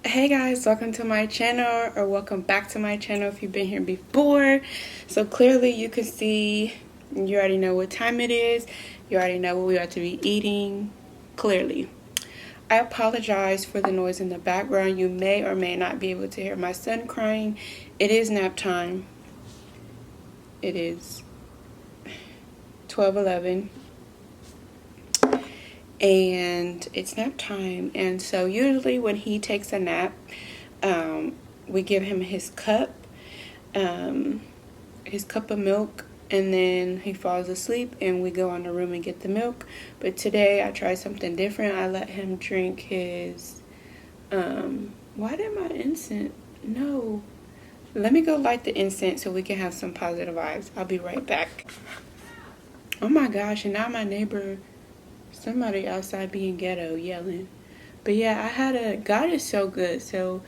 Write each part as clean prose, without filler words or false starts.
Hey guys, welcome to my channel, or welcome back to my channel if you've been here before. So clearly you can see, you already know what time it is, you already know what we are to be eating, clearly. I apologize for the noise in the background. You may or may not be able to hear my son crying. It is nap time. It is 12:11. And it's nap time, and so usually when he takes a nap, we give him his cup of milk, and then he falls asleep and we go in the room and get the milk. But today I tried something different. I let him drink his why did my incense, no, let me go light the incense so we can have some positive vibes. I'll be right back. Oh my gosh, and now my neighbor, somebody outside being ghetto, yelling. But yeah, God is so good. So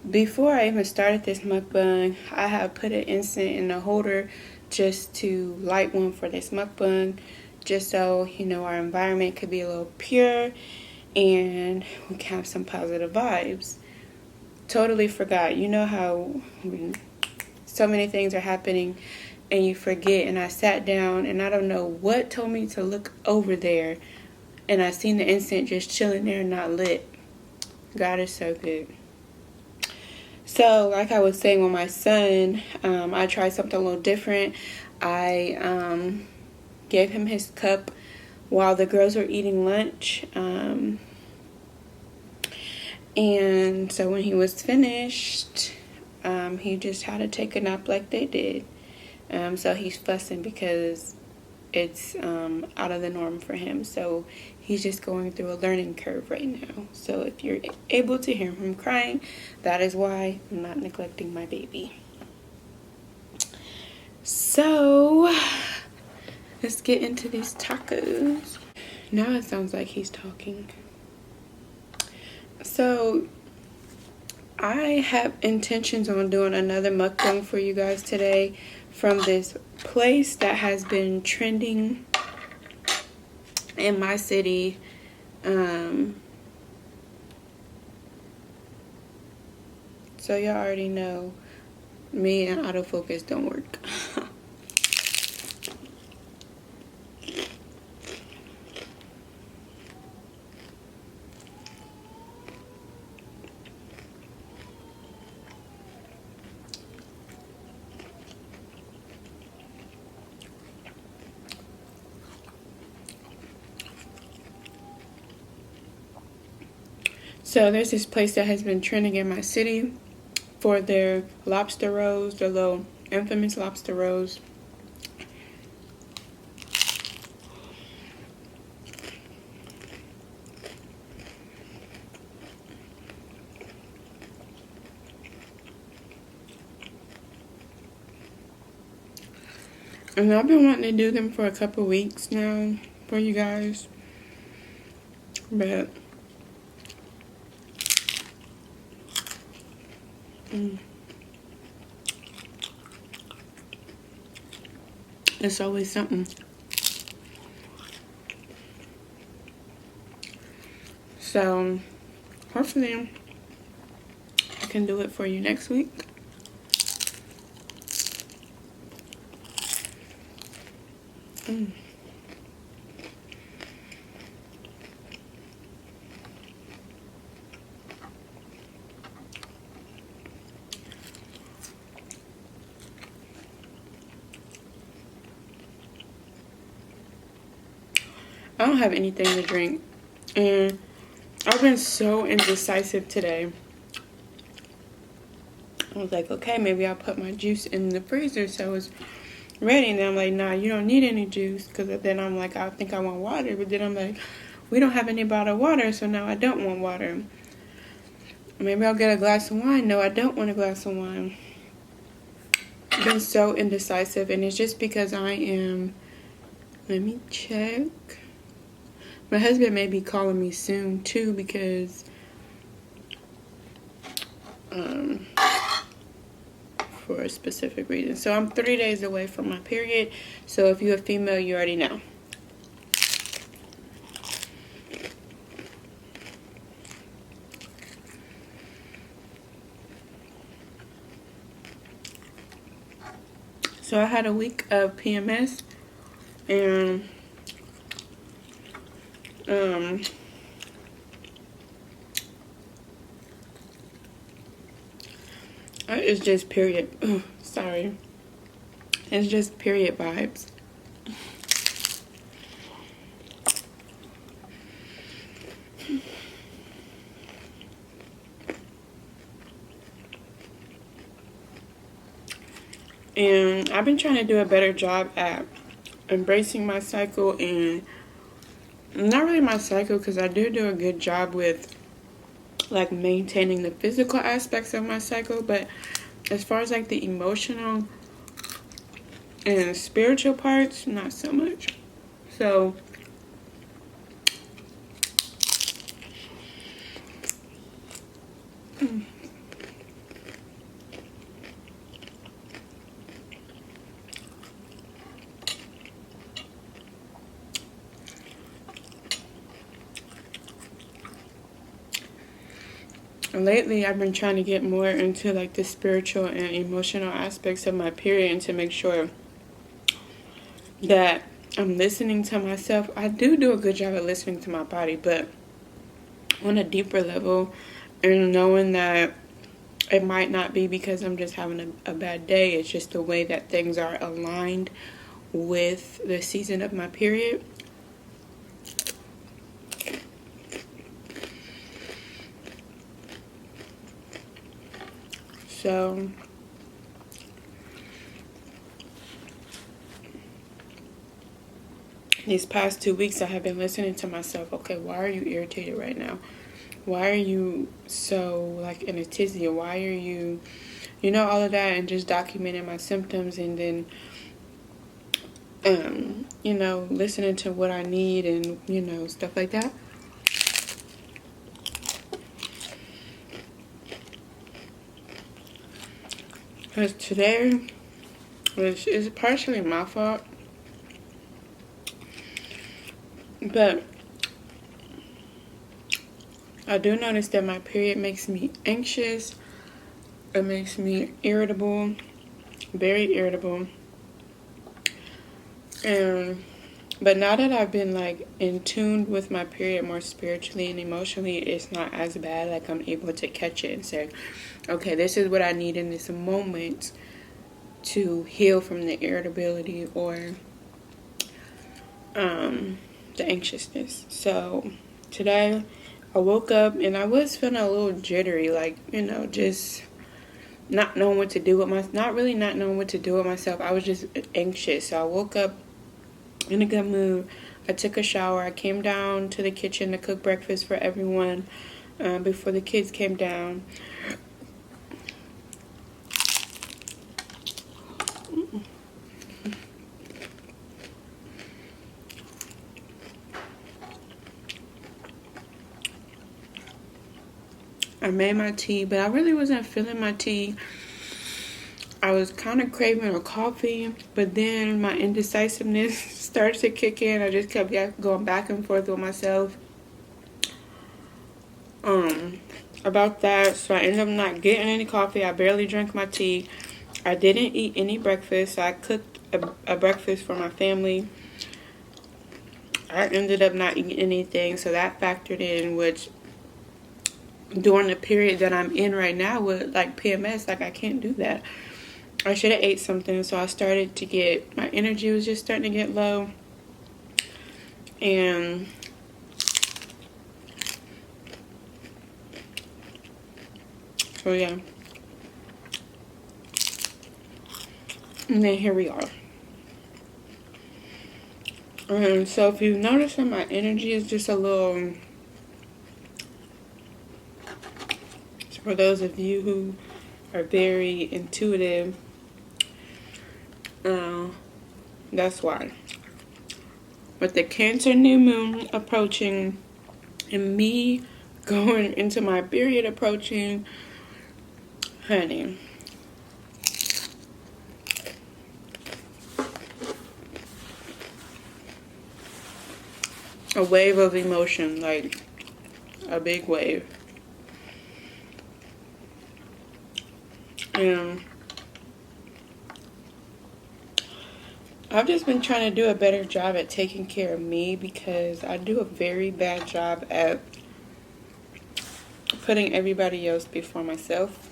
before I even started this mukbang, I have put an incense in the holder just to light one for this mukbang, just so, you know, our environment could be a little pure and we can have some positive vibes. Totally forgot. You know how so many things are happening and you forget, and I sat down and I don't know what told me to look over there, and I seen the incense just chilling there, not lit. God is so good. So like I was saying with my son, I tried something a little different. I gave him his cup while the girls were eating lunch, and so when he was finished, he just had to take a nap like they did. So he's fussing because it's out of the norm for him. So he's just going through a learning curve right now. So if you're able to hear him crying, that is why I'm not neglecting my baby. So let's get into these tacos. Now it sounds like he's talking. So I have intentions on doing another mukbang for you guys today from this place that has been trending in my city. So y'all already know me and autofocus don't work. So there's this place that has been trending in my city for their lobster rolls, their little infamous lobster rolls. And I've been wanting to do them for a couple weeks now for you guys. But it's always something. So hopefully I can do it for you next week. I don't have anything to drink, and I've been so indecisive today. I was like, okay, maybe I'll put my juice in the freezer so it's ready. And then I'm like, nah, you don't need any juice. Because then I'm like, I think I want water. But then I'm like, we don't have any bottled water, so now I don't want water. Maybe I'll get a glass of wine. No, I don't want a glass of wine. I've been so indecisive, and it's just because I am, let me check. My husband may be calling me soon too, because for a specific reason. So I'm 3 days away from my period. So if you're a female, you already know. So I had a week of PMS, and it's just period. Sorry. It's just period vibes. And I've been trying to do a better job at embracing my cycle, and not really my cycle, because I do a good job with like maintaining the physical aspects of my cycle, but as far as like the emotional and spiritual parts, not so much. So lately I've been trying to get more into like the spiritual and emotional aspects of my period, and to make sure that I'm listening to myself. I do a good job at listening to my body, but on a deeper level, and knowing that it might not be because I'm just having a bad day. It's just the way that things are aligned with the season of my period. So these past 2 weeks I have been listening to myself. Okay, why are you irritated right now? Why are you so like in a tizzy? Why are you, all of that, and just documenting my symptoms, and then listening to what I need, and stuff like that. Because today, which is partially my fault, but I do notice that my period makes me anxious. It makes me irritable, very irritable. But now that I've been like in tune with my period more spiritually and emotionally, it's not as bad. Like I'm able to catch it and say, okay, this is what I need in this moment to heal from the irritability or the anxiousness. So today I woke up and I was feeling a little jittery, like, just not knowing what to do with not knowing what to do with myself. I was just anxious. So I woke up in a good mood. I took a shower. I came down to the kitchen to cook breakfast for everyone before the kids came down. I made my tea, but I really wasn't feeling my tea. I was kind of craving a coffee, but then my indecisiveness started to kick in. I just kept going back and forth with myself about that. So I ended up not getting any coffee. I barely drank my tea. I didn't eat any breakfast. I cooked a breakfast for my family. I ended up not eating anything, so that factored in, which during the period that I'm in right now with like PMS, like I can't do that. I should have ate something. So I started to get, my energy was just starting to get low. And so yeah. And then here we are. So if you notice that my energy is just a little, for those of you who are very intuitive, that's why. With the Cancer new moon approaching and me going into my period approaching, honey, a wave of emotion, like a big wave. And I've just been trying to do a better job at taking care of me because I do a very bad job at putting everybody else before myself.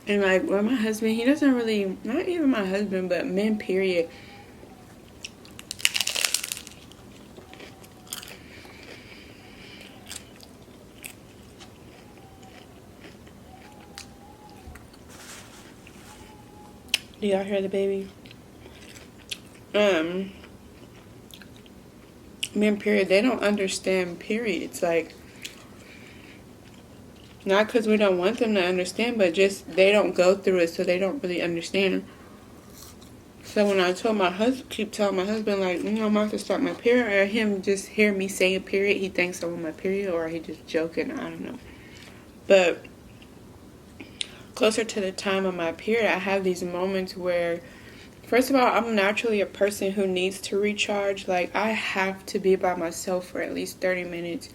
And like with my husband, he doesn't really, not even my husband, but men, period. Do y'all hear the baby? Men, period, they don't understand periods. Like, not because we don't want them to understand, but just they don't go through it, so they don't really understand. So when I told my husband, keep telling my husband, like, I'm about to start my period, or him just hear me say a period, he thinks I'm on my period, or he just joking, I don't know. But closer to the time of my period, I have these moments where, first of all, I'm naturally a person who needs to recharge. Like, I have to be by myself for at least 30 minutes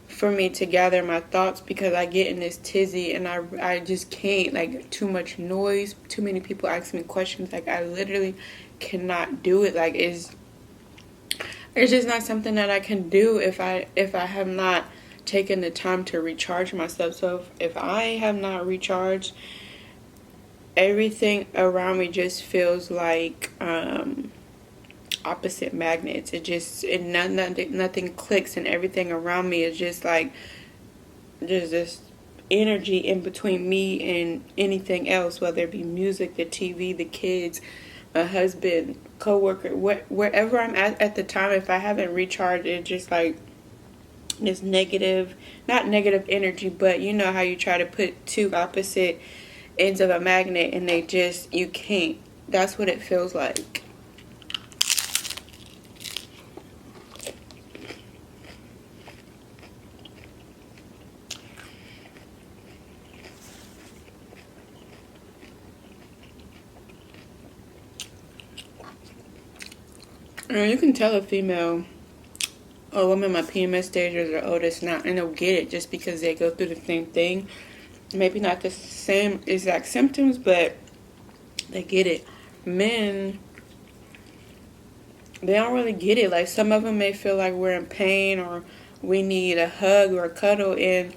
for me to gather my thoughts because I get in this tizzy and I just can't, like, too much noise, too many people ask me questions. Like, I literally cannot do it. Like, it's just not something that I can do if I have not taken the time to recharge myself. So if I have not recharged, everything around me just feels like opposite magnets. Nothing clicks, and everything around me is just like there's this energy in between me and anything else, whether it be music, the TV, the kids, my husband, coworker, wherever I'm at the time. If I haven't recharged, it's just like this negative, not negative energy, but you know how you try to put two opposite ends of a magnet and you can't. That's what it feels like. You can tell a woman in my PMS stage or their oldest not, and they'll get it just because they go through the same thing. Maybe not the same exact symptoms, but they get it. Men, they don't really get it. Like, some of them may feel like we're in pain or we need a hug or a cuddle. In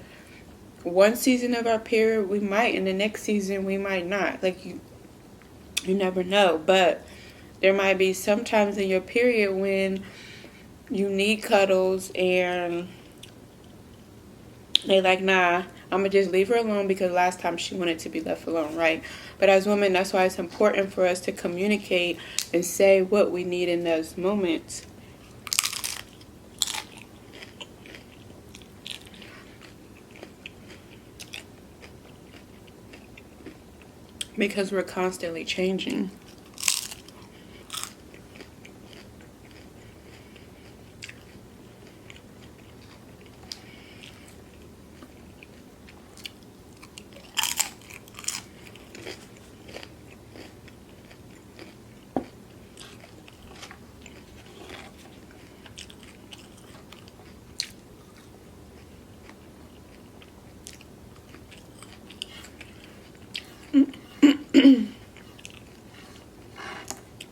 one season of our period, we might. In the next season, we might not. Like, you never know. But there might be sometimes in your period when you need cuddles and they like, nah, I'm going to just leave her alone because last time she wanted to be left alone, right? But as women, that's why it's important for us to communicate and say what we need in those moments. Because we're constantly changing.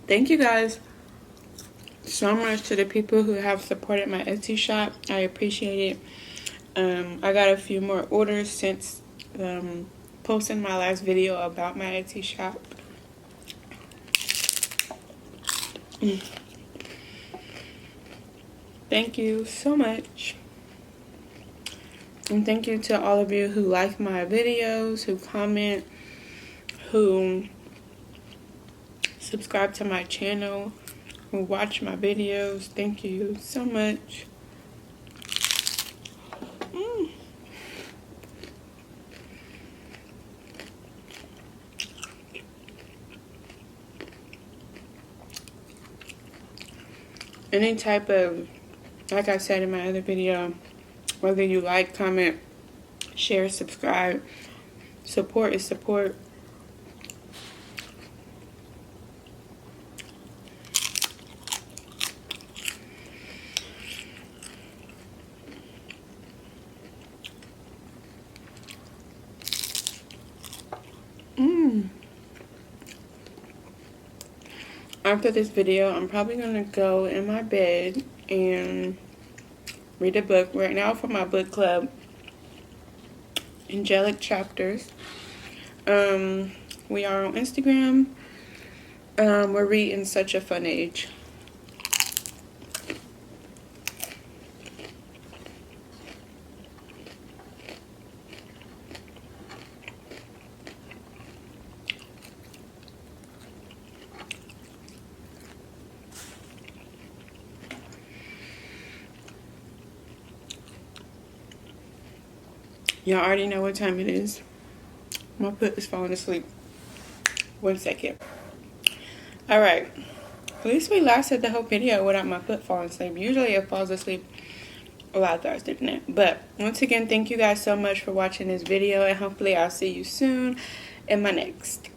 Thank you guys so much to the people who have supported my Etsy shop. I appreciate it. I got a few more orders since posting my last video about my Etsy shop. Thank you so much. And thank you to all of you who like my videos, who comment, who subscribe to my channel, who watch my videos. Thank you so much. Any type of, like I said in my other video, whether you like, comment, share, subscribe, support is support. after this video, I'm probably going to go in my bed and read a book. Right now for my book club, Angelic Chapters. We are on Instagram. We're reading Such a Fun Age. Y'all already know what time it is. My foot is falling asleep. 1 second. Alright. At least we lasted the whole video without my foot falling asleep. Usually it falls asleep a lot faster than that. But once again, thank you guys so much for watching this video. And hopefully I'll see you soon in my next.